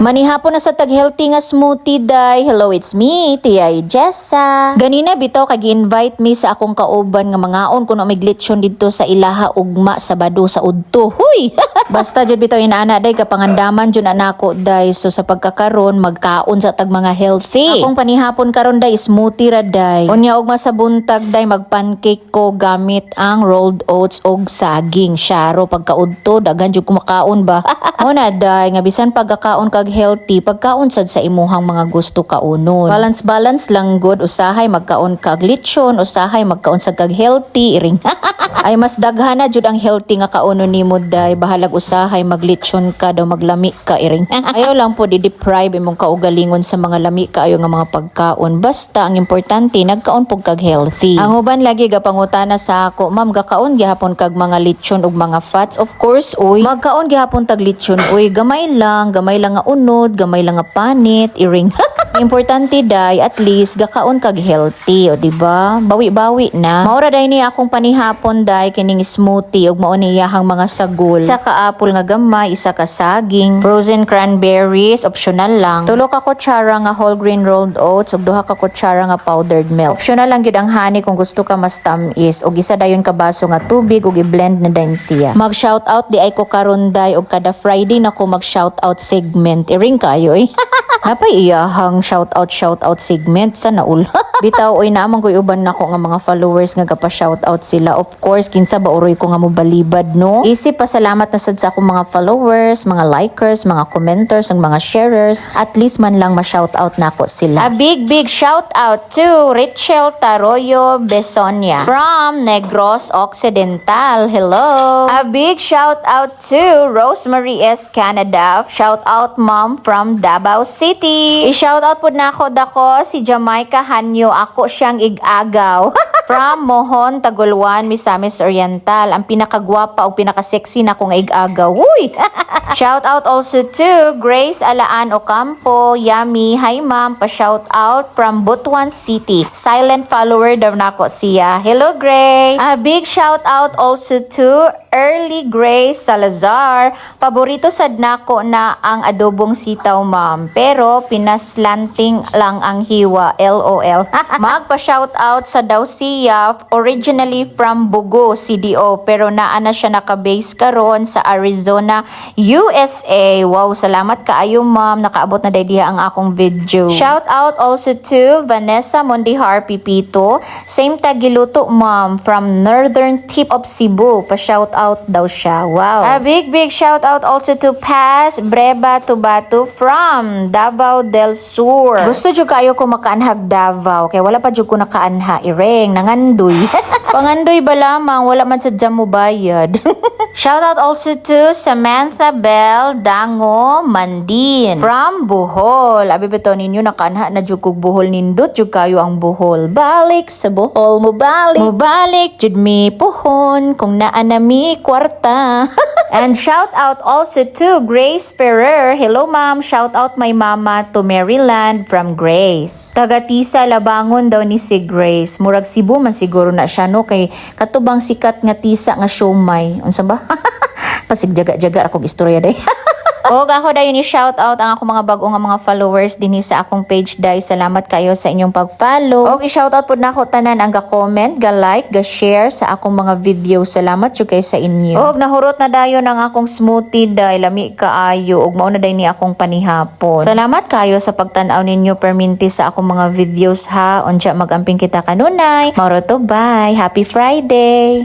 Manihapon na sa tag-healthy nga smoothie day. Hello, it's me, Tiyay Jessa. Ganina bitaw kag-invite me sa akong kauban nga mangaon kuno may glitchon dito sa Ilaha ugma Sabado sa udto. Huy! Basta jud bitaw inaana day kapangandaman jud anako day. So sa pagkakaron magkaon sa tag mga healthy. Akong panihapon karon day smoothie ra day. Unya ugma sa buntag day magpancake ko gamit ang rolled oats og saging. Syaro pagkaudto daghan jud kumakaon ba. Una day nga bisan pagkakaon kag healthy pagkaon sad sa imuhang mga gusto kaunon. Balance lang good, usahay magkaon kag lechon, usahay magkaon sa kag healthy iring. Ay mas daghan na jud ang healthy nga kaunon nimo day, bahalag usahay maglechon ka daw maglami ka iring. Ayaw lang po di-deprive imong kaugalingon sa mga lami kaayo nga mga pagkaon. Basta ang importante nagkaon pug kag healthy. Ang uban lagi gapangutana sa ako, ma'am gakaon gihapon kag mga lechon ug mga fats? Of course, uy. Magkaon gihapon tag lechon, uy, gamay lang nga unod, gamay lang nga panit, iring. Importante day, at least gakaon kag healthy, o diba? Bawi-bawi na. Maura day ni akong panihapon day kining smoothie ug mao niyahang mga sagol. Isa ka apple nga gamay, isa ka saging, frozen cranberries, optional lang. Tulo ka kutsara nga whole grain rolled oats ug duha ka kutsara nga powdered milk. Optional lang gyud ang honey kung gusto ka mas tamis ug isa dayon ka baso nga tubig ug i-blend na din siya. Mag-shout out di ay ko karon day ug kada Friday na ko mag-shout out segment. Iring kayo eh. Napay iyahang shout out segment sa naul. Bitaw oy naamang koy uban nako nga mga followers nga gapa-shout out sila. Of course kinsa ba uroy ko nga mobalibad no. Isip pasalamat na sad sa akong mga followers, mga likers, mga commenters, ang mga sharers. At least man lang ma-shout out nako sila. A big shout out to Richel Taroyo Besonia from Negros Occidental. Hello. A big shout out to Rosemary S. Canada. Shout out mom from Davao City. I-shout out po na ako dako si Jamaica Hanyo. Ako siyang igagaw. From Mohon, Tagulwan, Misamis Oriental. Ang pinakagwapa o pinakasexy na kong igagaw. Uy! Shout out also to Grace Alaan Ocampo. Yummy. Hi ma'am. Pa-shout out from Butuan City. Silent follower daw na ako siya. Hello Grace. A big shout out also to Early Grace Salazar. Paborito sad nako na ang adobong sitaw ma'am. Pero pinaslanting lang ang hiwa. LOL. Magpa-shout out sa daw siya originally from Bugo, CDO. Pero naana siya naka-base karon sa Arizona, USA. Wow, salamat kaayo ma'am. Nakaabot na day diha ang akong video. Shout out also to Vanessa Mondihar Pipito. Same tagiluto ma'am from northern tip of Cebu. Pa-shout out daw siya. Wow. A big shout out also to Paz Breva Tubato from Davao del Sur. Gusto jud kayo ko makaanhag Davao kay wala pa jud ko nakaanha ireng nangandoy. Pangandoy ba lamang wala man sadya mo bayad. Shout out also to Samantha Bell Dango Mandin from Bohol. Abi beto ninyo nakaanha na jud kog Bohol nindot jud kayo ang Bohol. Balik sa Bohol mo balik jud mi puhon kung naa na mi kwarta. And shout out also to Grace Ferrer. Hello ma'am. Shout out my mama to Maryland from Grace. Taga-Tisa Labangon daw ni si Grace. Murag Cebu man siguro na siya no kay katubang sikat nga tisa nga siomay. Unsa ba? Pasig jaga-jaga akong istorya day. O ako dayon ni shout out ang akong mga bag-o nga mga followers dinhi sa akong page day. Salamat kayo sa inyong pag-follow. O i-shout out pud nako tanan ang ga-comment, ga-like, ga-share sa akong mga video. Salamat jud kay sa inyo. Og nahurot na dayon ang akong smoothie day, lami kaayo ug mao na day ni akong panihapon. Salamat kayo sa pagtan-aw ninyo perminti sa akong mga videos ha. Unya magamping kita kanunay. Mauro to bye. Happy Friday.